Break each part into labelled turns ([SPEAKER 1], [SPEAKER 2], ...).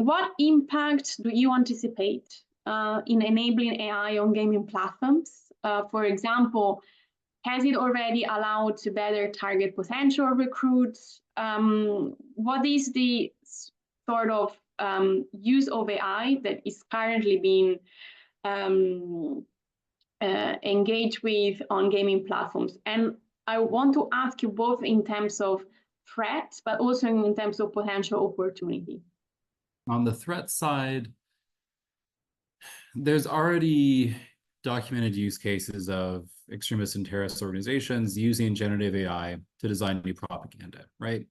[SPEAKER 1] what impact do you anticipate in enabling AI on gaming platforms? For example, has it already allowed to better target potential recruits? What is the sort of use of AI that is currently being engaged with on gaming platforms? And I want to ask you both in terms of threats, but also in terms of potential opportunity.
[SPEAKER 2] On the threat side, there's already documented use cases of extremist and terrorist organizations using generative AI to design new propaganda, right?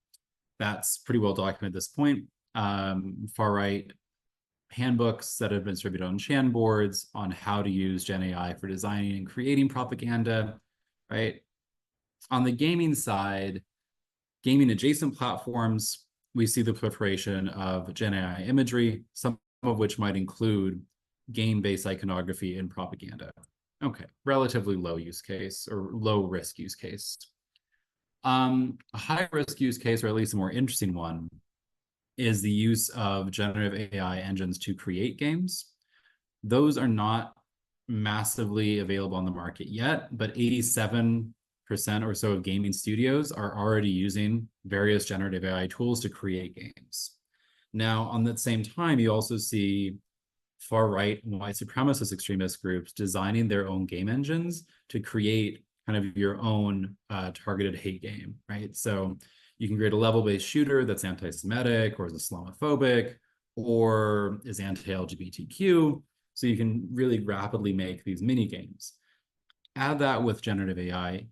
[SPEAKER 2] That's pretty well documented at this point. Far-right handbooks that have been distributed on Chan boards on how to use Gen AI for designing and creating propaganda, right? On the gaming side, gaming adjacent platforms, we see the proliferation of Gen AI imagery, some of which might include game-based iconography and propaganda. Okay, relatively low use case or low risk use case. A high risk use case, or at least a more interesting one, is the use of generative AI engines to create games. Those are not massively available on the market yet, but 87% or so of gaming studios are already using various generative AI tools to create games. Now, on that same time, you also see far-right and white supremacist extremist groups designing their own game engines to create kind of your own targeted hate game, right? So you can create a level-based shooter that's anti-Semitic or is Islamophobic or is anti-LGBTQ. So you can really rapidly make these mini games. Add that with generative AI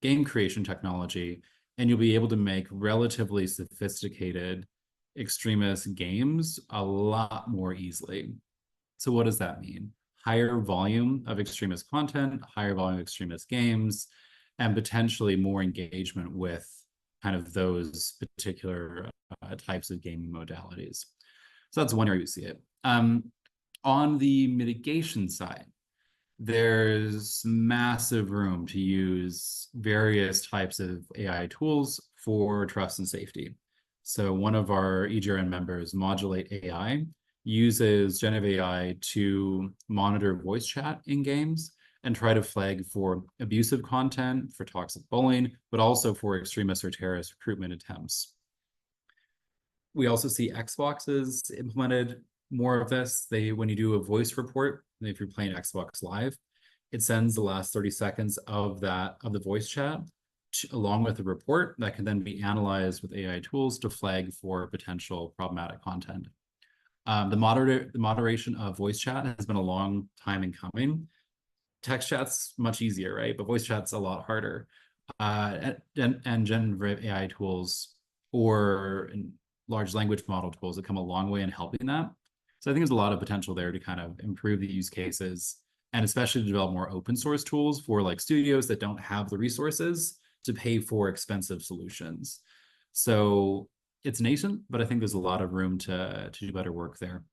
[SPEAKER 2] game creation technology, and you'll be able to make relatively sophisticated extremist games a lot more easily. So what does that mean? Higher volume of extremist content, higher volume of extremist games, and potentially more engagement with kind of those particular types of gaming modalities. So that's one area you see it. On the mitigation side, there's massive room to use various types of AI tools for trust and safety. So one of our EGRN members, Modulate AI, uses generative AI to monitor voice chat in games and try to flag for abusive content, for toxic bullying, but also for extremist or terrorist recruitment attempts. We also see Xboxes implemented more of this. When you do a voice report, if you're playing Xbox Live, it sends the last 30 seconds of the voice chat along with a report that can then be analyzed with AI tools to flag for potential problematic content. The moderation of voice chat has been a long time in coming. Text chat's much easier, right? But voice chat's a lot harder. And generative AI tools or large language model tools have come a long way in helping that. So I think there's a lot of potential there to kind of improve the use cases, and especially to develop more open source tools for like studios that don't have the resources to pay for expensive solutions. So it's nascent, but I think there's a lot of room to do better work there.